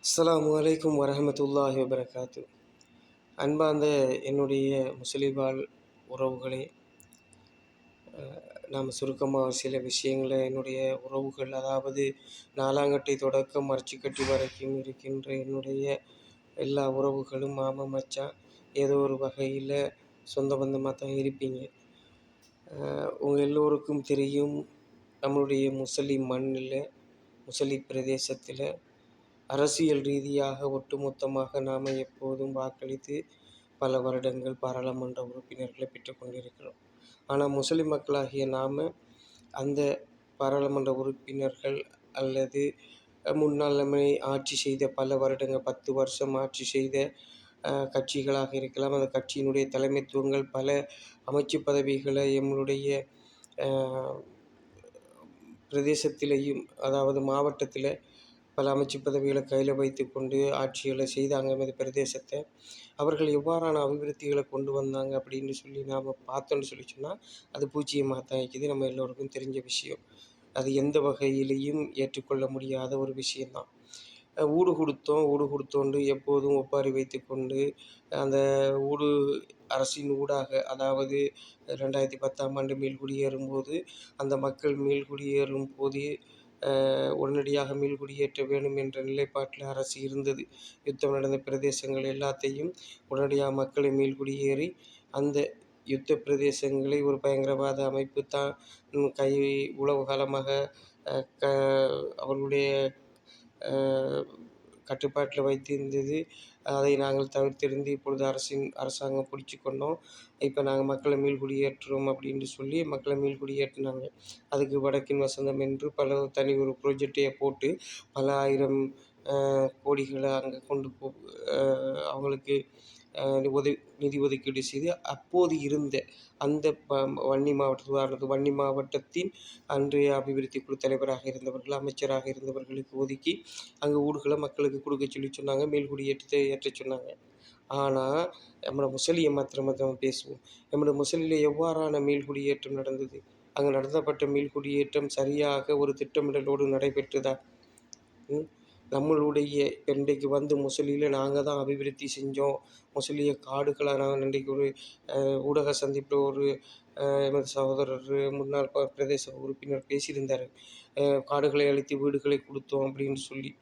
அஸ்ஸலாமு அலைக்கும் வரஹ்மத்துல்லாஹி வபரகாத்து. அன்பார்ந்த என்னுடைய முஸ்லிம் உறவுகளே, நாம் சுருக்கமாக சில விஷயங்களை என்னுடைய உறவுகள், அதாவது நாலாங்கட்டை தொடக்கம் மரச்சிக்கட்டி வரைக்கும் இருக்கின்ற என்னுடைய எல்லா உறவுகளும் மாமன் மச்சான் ஏதோ ஒரு வகையில் சொந்த பந்தமாக தான் இருப்பீங்க. உங்கள் எல்லோருக்கும் தெரியும், நம்மளுடைய முஸ்லிம் மண்ணில், முஸ்லிம் பிரதேசத்தில் அரசியல் ரீதியாக ஒட்டுமொத்தமாக நாம் எப்போதும் வாக்களித்து பல வருடங்கள் பாராளுமன்ற உறுப்பினர்களை பெற்றுக்கொண்டிருக்கிறோம். ஆனால் முஸ்லிம் மக்களாகிய நாம் அந்த பாராளுமன்ற உறுப்பினர்கள் அல்லது முன்னால் நம்மை ஆட்சி செய்த பல வருடங்கள் 10 வருஷம் ஆட்சி செய்த கட்சிகளாக இருக்கலாம். அந்த கட்சியினுடைய தலைமைத்துவங்கள் பல அமைச்சு பதவிகளை எங்களுடைய பிரதேசத்திலேயும், அதாவது மாவட்டத்தில் பல அமைச்சு பதவிகளை கையில் வைத்து கொண்டு ஆட்சிகளை செய்தாங்க. அந்த பிரதேசத்தை அவர்கள் எவ்வாறான அபிவிருத்திகளை கொண்டு வந்தாங்க அப்படின்னு சொல்லி நாம் பார்த்தோன்னு சொன்னால் அது பூஜ்ஜியமாக தான் இருக்குது. நம்ம எல்லோருக்கும் தெரிஞ்ச விஷயம். அது எந்த வகையிலையும் ஏற்றுக்கொள்ள முடியாத ஒரு விஷயந்தான். ஊடு கொடுத்தோண்டு எப்போதும் ஒப்பாரி வைத்து கொண்டு அந்த அரசின் ஊடாக, அதாவது 2010ஆம் ஆண்டு மீள்குடியேறும்போது அந்த மக்கள் மீள்குடியேறும் போது உடனடியாக மீள்குடியேற்ற வேண்டும் என்ற நிலைப்பாட்டில் அரசு இருந்தது. யுத்தம் நடந்த பிரதேசங்கள் எல்லாத்தையும் உடனடியாக மக்களை மீள்குடியேறி அந்த யுத்த பிரதேசங்களை ஒரு பயங்கரவாத அமைப்பு தான் உளவு காலமாக அவர்களுடைய கட்டுப்பாட்டில் வைத்திருந்தது. அதை நாங்கள் தவிர்த்திருந்து இப்பொழுது அரசாங்கம் பிடிச்சி கொண்டோம். இப்போ நாங்கள் மக்களை மீள்குடியேற்றுறோம் அப்படின்னு சொல்லி மக்களை மீள்குடியேற்றினாங்க. அதுக்கு வடக்கின் வசந்தம் என்று தனி ஒரு ப்ரொஜெக்டையை போட்டு பல ஆயிரம் கோடிகளை அங்கே கொண்டு அவங்களுக்கு நிதி ஒதுக்கீடு செய்து அப்போது இருந்த அந்த வன்னி வன்னி மாவட்டத்தின் அன்றைய அபிவிருத்தி குழு தலைவராக இருந்தவர்கள், அமைச்சராக இருந்தவர்களுக்கு ஒதுக்கி அங்கே ஊடுகளை மக்களுக்கு கொடுக்க சொன்னாங்க. மேல்குடியேற்றத்தை ஏற்ற சொன்னாங்க. ஆனால் நம்மளோட முஸ்லிமை மாத்திரம் பேசுவோம். நம்மளோட முஸ்லிமில் எவ்வாறான மீள்குடியேற்றம் நடந்தது? அங்கே நடத்தப்பட்ட மீள்குடியேற்றம் சரியாக ஒரு திட்டமிடலோடு நடைபெற்றதா? நம்மளுடைய இன்றைக்கு வந்து முஸ்லிமில் நாங்கள் தான் அபிவிருத்தி செஞ்சோம், முஸ்லிய காடுகளாக நாங்கள் இன்றைக்கு ஒரு ஊடக சந்திப்பில் ஒரு எமது சகோதரர் முன்னாள் பிரதேச உறுப்பினர் பேசியிருந்தார். காடுகளை அழித்து வீடுகளை கொடுத்தோம் அப்படின்னு சொல்லி.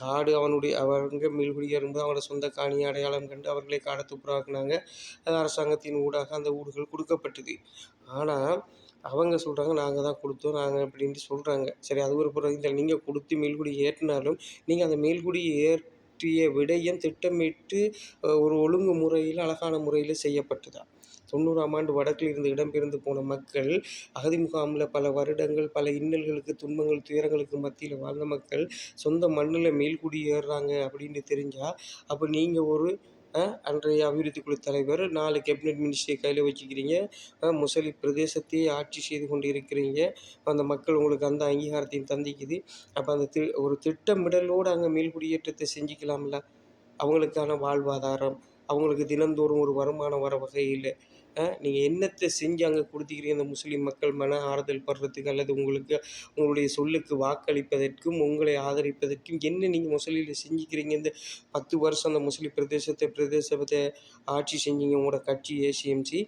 காடு அவங்க மீள்குடியேறும்போது அவங்களோட சொந்த காணியை அடையாளம் கண்டு அவர்களை காடை துப்புரவாக்குனாங்க. அரசாங்கத்தின் ஊடாக அந்த வீடுகள் கொடுக்கப்பட்டது. ஆனால் அவங்க சொல்கிறாங்க, நாங்கள் தான் கொடுத்தோம், நாங்கள் அப்படின்ட்டு சொல்கிறாங்க. சரி, அது ஒரு புறம். இந்த நீங்கள் கொடுத்து மீள்குடி ஏற்றினாலும் நீங்கள் அந்த மீள்குடி ஏற்றிய விடயம் திட்டமிட்டு ஒரு ஒழுங்கு முறையில், அழகான முறையில் செய்யப்பட்டதா? 90ஆம் ஆண்டு வடக்கில் இருந்து இடம்பெயர்ந்து போன மக்கள் அகதி முகாமில் பல வருடங்கள் பல இன்னல்களுக்கு, துன்பங்கள், துயரங்களுக்கு மத்தியில் வாழ்ந்த மக்கள் சொந்த மண்ணில் மீள்குடியேறுறாங்க அப்படின்னு தெரிஞ்சால், அப்போ நீங்கள் ஒரு அன்றைய அபிவிருத்தி குழு தலைவர், 4 கேபினட் மினிஸ்டரை கையில் வச்சுக்கிறீங்க, முஸ்லிம் பிரதேசத்தையே ஆட்சி செய்து கொண்டு இருக்கிறீங்க, அந்த மக்கள் உங்களுக்கு அந்த அங்கீகாரத்தையும் தந்திக்குது. அப்போ அந்த ஒரு திட்டமிடலோடு அங்கே மீள்குடியேற்றத்தை செஞ்சுக்கலாம்ல. அவங்களுக்கான வாழ்வாதாரம், அவங்களுக்கு தினந்தோறும் ஒரு வருமானம் வர வகையில் நீங்கள் என்னத்தை செஞ்சு அங்கே கொடுத்துக்கிறீங்க அந்த முஸ்லீம் மக்கள் மன ஆறுதல் படுறதுக்கு, அல்லது உங்களுடைய சொல்லுக்கு வாக்களிப்பதற்கும் உங்களை ஆதரிப்பதற்கும் என்ன நீங்கள் முஸ்லீமில் செஞ்சுக்கிறீங்க? இந்த 10 வருஷம் அந்த முஸ்லீம் பிரதேசத்தை ஆட்சி செஞ்சீங்க உங்களோட கட்சி ஏசிஎம்சி.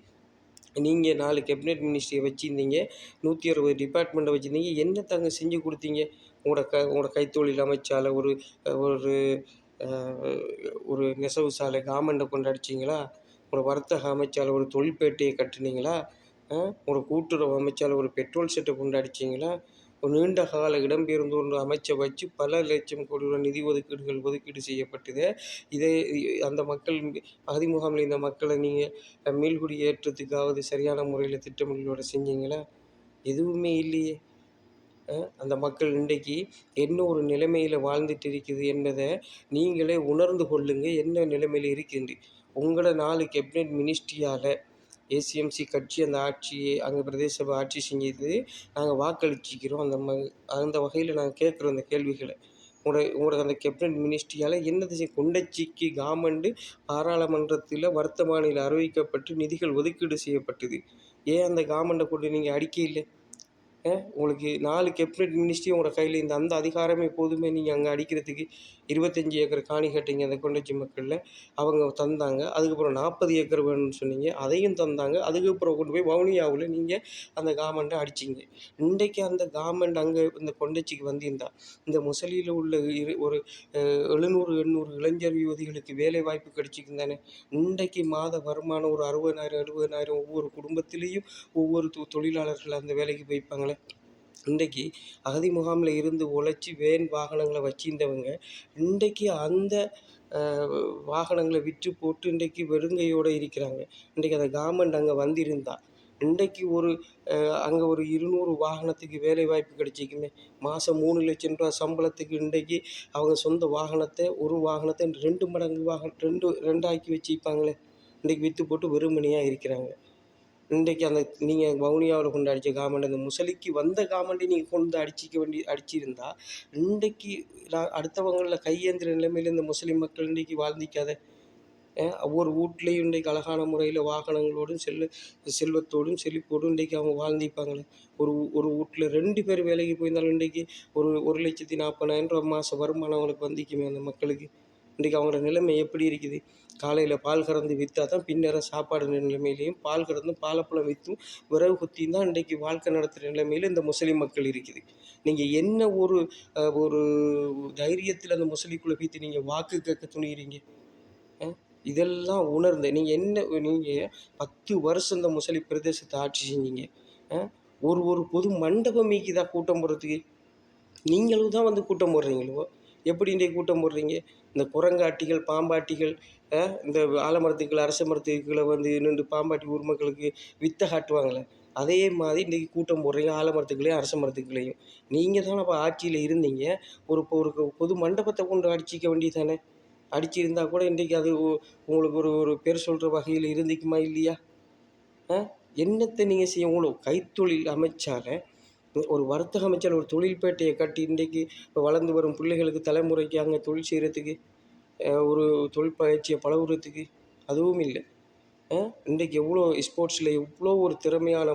நீங்கள் 4 கேபினட் மினிஸ்ட்ரியை வச்சுருந்தீங்க, 160 டிபார்ட்மெண்ட்டை வச்சுருந்தீங்க. என்னத்தை அங்கே செஞ்சு கொடுத்தீங்க? உங்களோட கைத்தொழில் அமைச்சால் ஒரு ஒரு ஒரு நெசவு சாலை கார்மெண்ட்டை கொண்டாடிச்சிங்களா? ஒரு வர்த்தக அமைச்சால் ஒரு தொழிற்பேட்டையை கட்டுனீங்களா? ஒரு கூட்டுறவு அமைச்சால் ஒரு பெட்ரோல் செட்டை கொண்டாடிச்சிங்களா? ஒரு நீண்ட கால இடம்பெயர்ந்தோர் அமைச்சை வச்சு பல லட்சம் கோடி ரூபாய் நிதி ஒதுக்கீடு செய்யப்பட்டது. அந்த மக்கள் அகதி முகாமில் இந்த மக்களை நீங்கள் மீள்குடியேற்றத்துக்காவது சரியான முறையில் திட்டமிடலோடு செஞ்சீங்களா? எதுவுமே இல்லையே. அந்த மக்கள் இன்றைக்கு என்ன ஒரு நிலைமையில் வாழ்ந்துட்டு இருக்குது என்பதை நீங்களே உணர்ந்து கொள்ளுங்கள். என்ன நிலைமையில் இருக்குது உங்களோட 4 கேபினட் மினிஸ்ட்ரியால் ஏசிஎம்சி கட்சி அந்த ஆட்சியை அங்கே பிரதேச ஆட்சி செஞ்சது நாங்கள் வாக்களிச்சிக்கிறோம். அந்த வகையில் நாங்கள் கேட்குறோம் இந்த கேள்விகளை. உங்களோட அந்த கேபினட் மினிஸ்ட்ரியால் என்னது கொண்டச்சிக்கு கவர்மெண்ட்டு பாராளுமன்றத்தில் வர்த்தமானியில் அறிவிக்கப்பட்டு நிதிகள் ஒதுக்கீடு செய்யப்பட்டது. ஏன் அந்த கவர்மெண்ட்டை கொண்டு நீங்கள் அடிக்க இல்லை? உங்களுக்கு 4 கேபினட் மினிஸ்ட்ரி உங்களோட கையில் இந்த அந்த அதிகாரமே போதுமே நீங்கள் அங்கே அடிக்கிறதுக்கு. 25 ஏக்கர் காணி கேட்டீங்க அந்த கொண்டச்சி மக்களில், அவங்க தந்தாங்க. அதுக்கப்புறம் 40 ஏக்கர் வேணும்னு சொன்னீங்க, அதையும் தந்தாங்க. அதுக்கப்புறம் கொண்டு போய் வவுனியாவில் நீங்கள் அந்த கவர்மெண்ட்டை அடிச்சிங்க. இன்றைக்கு அந்த கவர்மெண்ட் அங்கே இந்த கொண்டச்சிக்கு வந்திருந்தா இந்த முசலியில் உள்ள ஒரு 700 800 இளைஞர் யுவதிகளுக்கு வேலை வாய்ப்பு கிடைச்சிக்கும் தானே. இன்றைக்கு மாத வருமானம் ஒரு 60,000 70,000 ஒவ்வொரு குடும்பத்திலையும் ஒவ்வொரு தொழிலாளர்கள் அந்த வேலைக்கு போய்ப்பாங்களே. இன்றைக்கு அகதி முகாமில் இருந்து உழைச்சி வேன் வாகனங்களை வச்சிருந்தவங்க இன்றைக்கு அந்த வாகனங்களை விற்று போட்டு இன்றைக்கு வெறுங்கையோடு இருக்கிறாங்க. இன்றைக்கு அந்த கவர்மெண்ட் அங்கே வந்திருந்தா இன்றைக்கு அங்கே ஒரு 200 வாகனத்துக்கு வேலை வாய்ப்பு கிடைச்சிக்குமே. மாதம் 3 லட்சம் ரூபா சம்பளத்துக்கு இன்றைக்கு அவங்க சொந்த வாகனத்தை ஒரு வாகனத்தை 2 மடங்கு ரெண்டு ஆக்கி வச்சுப்பாங்களே. இன்றைக்கு விற்று போட்டு வெறுமனையாக இருக்கிறாங்க. இன்றைக்கு அந்த நீங்கள் வவுனியாவில் கொண்டு அடித்த கவர்மெண்ட் அந்த முசலிக்கு வந்த கவர்மெண்ட்டை நீங்கள் கொண்டு அடிச்சிருந்தா இன்றைக்கு அடுத்தவங்களில் கையேந்திர நிலைமையில் இந்த முஸ்லீம் மக்கள் இன்றைக்கு வாழ்ந்திக்காத. ஒவ்வொரு வீட்லேயும் இன்றைக்கு அழகான முறையில் வாகனங்களோடும் செல்வத்தோடும் செழிப்போடும் இன்றைக்கு அவங்க வாழ்ந்திப்பாங்களே. ஒரு வீட்டில் 2 பேர் வேலைக்கு போயிருந்தாலும் இன்றைக்கு ஒரு 1,40,000 ரூபா மாதம் வருமானம் அவங்களுக்கு வந்திக்குமே அந்த மக்களுக்கு. இன்றைக்கி அவங்களோட நிலைமை எப்படி இருக்குது? காலையில் பால் கறந்து விற்றா தான் பின்னேரம் சாப்பாடு நிலைமையிலையும், பால் கறந்தும் பாலப்பழம் விற்றும் விறகு குத்தியும் தான் இன்றைக்கு வாழ்க்கை நடத்துகிற நிலைமையில் இந்த முஸ்லீம் மக்கள் இருக்குது. நீங்கள் என்ன ஒரு தைரியத்தில் அந்த முஸ்லீம்குள்ளே போய்த்து நீங்கள் வாக்கு கேட்க துணிகிறீங்க? இதெல்லாம் உணர்ந்த நீங்கள் 10 வருஷம் இந்த முஸ்லீம் பிரதேசத்தை ஆட்சி செஞ்சீங்க. ஒரு பொது மண்டபம் மீக்கிதான் கூட்டம் போடுறதுக்கு நீங்களும் தான் வந்து கூட்டம் போடுறீங்களோ. எப்படி இன்றைக்கு கூட்டம் போடுறீங்க? இந்த குரங்காட்டிகள் பாம்பாட்டிகள் இந்த ஆலமரத்துக்கள் அரச மரத்துக்களை வந்து நின்று பாம்பாட்டி ஊர் மக்களுக்கு வித்தை காட்டுவாங்களே, அதே மாதிரி இன்றைக்கி கூட்டம் போடுறீங்க ஆலமரத்துக்களையும் அரச மரத்துக்களையும். நீங்கள் தானே அப்போ ஆட்சியில் இருந்தீங்க. ஒரு பொது மண்டபத்தை கொண்டு அடிச்சிக்க வேண்டியது தானே. அடிச்சிருந்தால் கூட இன்றைக்கு அது உங்களுக்கு ஒரு பேர் சொல்கிற வகையில் இருந்துக்குமா இல்லையா? என்னத்தை நீங்கள் செய்ய உங்களுக்கு கைத்தொழில் அமைச்சால ஒரு வர்த்தக அமைச்சர் ஒரு தொழில்பேட்டையை கட்டி இன்றைக்கு இப்போ வளர்ந்து வரும் பிள்ளைகளுக்கு தலைமுறைக்கு அங்கே தொழில் செய்கிறதுக்கு ஒரு தொழில் பயிற்சியை பழகுறதுக்கு அதுவும் இல்லை. இன்றைக்கு எவ்வளோ ஸ்போர்ட்ஸில் எவ்வளோ ஒரு திறமையான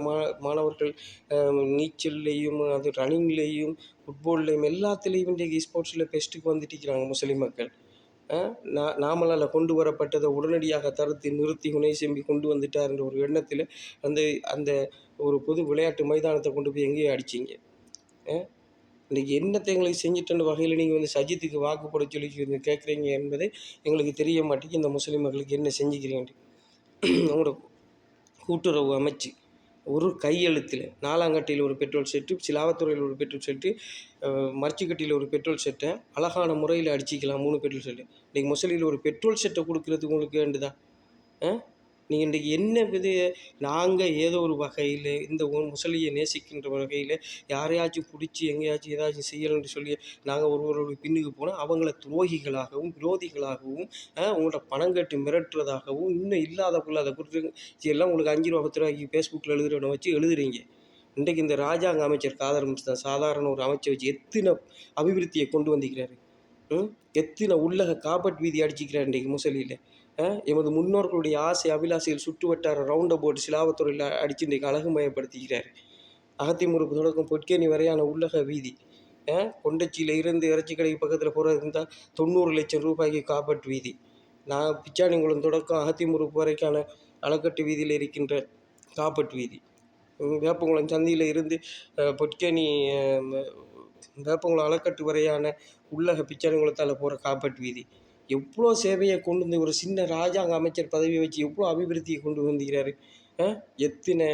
மாணவர்கள் நீச்சல்லையும் அது ரன்னிங்லேயும் ஃபுட்பால்லையும் எல்லாத்துலேயும் இன்றைக்கு ஸ்போர்ட்ஸில் பெஸ்ட்டுக்கு வந்துட்டு இருக்கிறாங்க முஸ்லீம் மக்கள். நாமளால் கொண்டு வரப்பட்டதை உடனடியாக தடுத்து நிறுத்தி செம்பி கொண்டு வந்துட்டார்ன்ற ஒரு எண்ணத்தில் அந்த ஒரு பொது விளையாட்டு மைதானத்தை கொண்டு போய் எங்கேயோ அடிச்சிங்க. இன்றைக்கி என்னத்தை எங்களுக்கு செஞ்சுட்டுன்ற வகையில் நீங்கள் வந்து சஜித்துக்கு வாக்கு போட சொல்லி கேட்குறீங்க என்பதை எங்களுக்கு தெரிய மாட்டேங்குது. இந்த முஸ்லீம் மக்களுக்கு என்ன செஞ்சுக்கிறீங்க? உங்களோட கூட்டுறவு அமைச்சு ஒரு கையெழுத்தில் நாலாங்கட்டியில் ஒரு பெட்ரோல் செட்டு, சிலாவத்துறையில் ஒரு பெட்ரோல் செட்டு, மர்ச்சிக்கட்டியில் ஒரு பெட்ரோல் செட்டை அழகான முறையில் அடிச்சிக்கலாம் 3 பெட்ரோல் செட்டு. இன்றைக்கி முசலியில் ஒரு பெட்ரோல் செட்டை கொடுக்குறதுக்கு உங்களுக்கு வேண்டுதா? நீங்கள் இன்றைக்கி என்ன நாங்கள் ஏதோ ஒரு வகையில் இந்த முசலியை நேசிக்கின்ற வகையில் யாரையாச்சும் பிடிச்சி எங்கேயாச்சும் ஏதாச்சும் செய்யணும்னு சொல்லி நாங்கள் ஒருவருடைய பின்னுக்கு போனால் அவங்கள துரோகிகளாகவும் விரோதிகளாகவும் உங்கள்கிட்ட பணம் கட்டி மிரட்டுறதாகவும் இன்னும் இல்லாதக்குள்ள அதை குறித்து எல்லாம் உங்களுக்கு 5 ரூபா 10 ரூபாய்க்கு ஃபேஸ்புக்கில் எழுதுறவனை வச்சு எழுதுறீங்க. இன்றைக்கு இந்த ராஜாங்க அமைச்சர் காதர் தான் சாதாரண ஒரு அமைச்சர் வச்சு எத்தனை அபிவிருத்தியை கொண்டு வந்திருக்கிறாரு. எத்தனை உள்ளக காப்பட் வீதி அடிச்சிக்கிறார் இன்றைக்கு முசலியில். எமது முன்னோர்களுடைய ஆசை அபிலாசைகள் சுற்று வட்டார ரவுண்ட் அபவுட் சிலாவத்துறையில் அடித்து இன்றைக்கு அழகுமயப்படுத்திக்கிறார். அகத்திமுறுப்பு தொடக்கம் பொற்கேணி வரையான உள்ளக வீதி. கொண்டச்சியில் இருந்து இறைச்சி கடைக்கு பக்கத்தில் போகிறது இருந்தால் 90 லட்சம் ரூபாய்க்கு காப்பட் வீதி. நான் பிச்சானிங்குளம் தொடக்கம் அகத்திமுறுப்பு வரைக்கான அலக்கட்டு வீதியில் இருக்கின்ற காப்பட் வீதி. வேப்பங்குளம் சந்தியில் இருந்து பொற்கேணி வேப்பங்குளம் அலக்கட்டு வரையான உள்ளக பிச்சானிங்குளத்தால் போகிற காப்பட் வீதி. எவ்வளோ சேவையை கொண்டு வந்து ஒரு சின்ன ராஜாங்க அமைச்சர் பதவியை வச்சு எவ்வளோ அபிவிருத்தியை கொண்டு வந்துக்கிறாரு. எத்தனை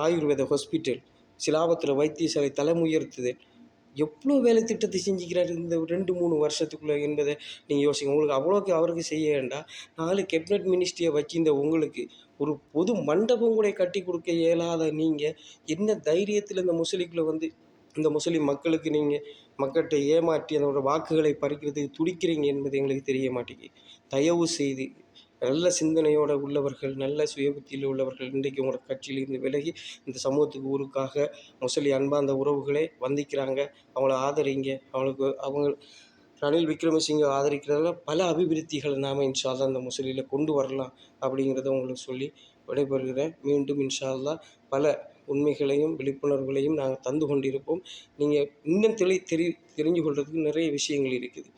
ஆயுர்வேத ஹாஸ்பிட்டல், சிலாவத்தில் வைத்தியசாலை தரம் உயர்த்துதல், எவ்வளோ வேலை திட்டத்தை செஞ்சுக்கிறாரு இந்த 2-3 வருஷத்துக்குள்ளே என்பதை நீங்கள் யோசிங்க. உங்களுக்கு அவ்வளோக்கு அவருக்கு செய்ய வேண்டாம். 4 கேபினட் மினிஸ்ட்ரியை வச்சிருந்த உங்களுக்கு ஒரு பொது மண்டபம் கூட கட்டி கொடுக்க இயலாத நீங்கள் என்ன தைரியத்தில் இந்த முஸ்லீம்குள்ளே வந்து இந்த முஸ்லீம் மக்களுக்கு நீங்கள் மக்கள்கிட்ட ஏமாற்றி அதோட வாக்குகளை பறிக்கிறதுக்கு துடிக்கிறீங்க என்பது எங்களுக்கு தெரிய மாட்டேங்குது. தயவு செய்து நல்ல சிந்தனையோடு உள்ளவர்கள், நல்ல சுயபுத்தியில் உள்ளவர்கள் இன்றைக்கு உங்களோட கட்சியிலிருந்து விலகி இந்த சமூகத்துக்கு ஊருக்காக முஸ்லீம் அன்பார்ந்த உறவுகளே வந்திக்கிறாங்க. அவங்கள ஆதரிங்க. அவங்க ரணில் விக்ரமசிங்க ஆதரிக்கிறதால பல அபிவிருத்திகளை நாம் இன்ஷா அல்லாஹ் அந்த முஸ்லீமில் கொண்டு வரலாம் அப்படிங்கிறத உங்களுக்கு சொல்லி விடைபெறுகிறேன். மீண்டும் இன்ஷா அல்லாஹ் பல உண்மைகளையும் விழிப்புணர்வுகளையும் நாங்கள் தந்து கொண்டிருப்போம். நீங்கள் இன்னும் தெரிஞ்சு கொள்றதுக்கு நிறைய விஷயங்கள் இருக்குது.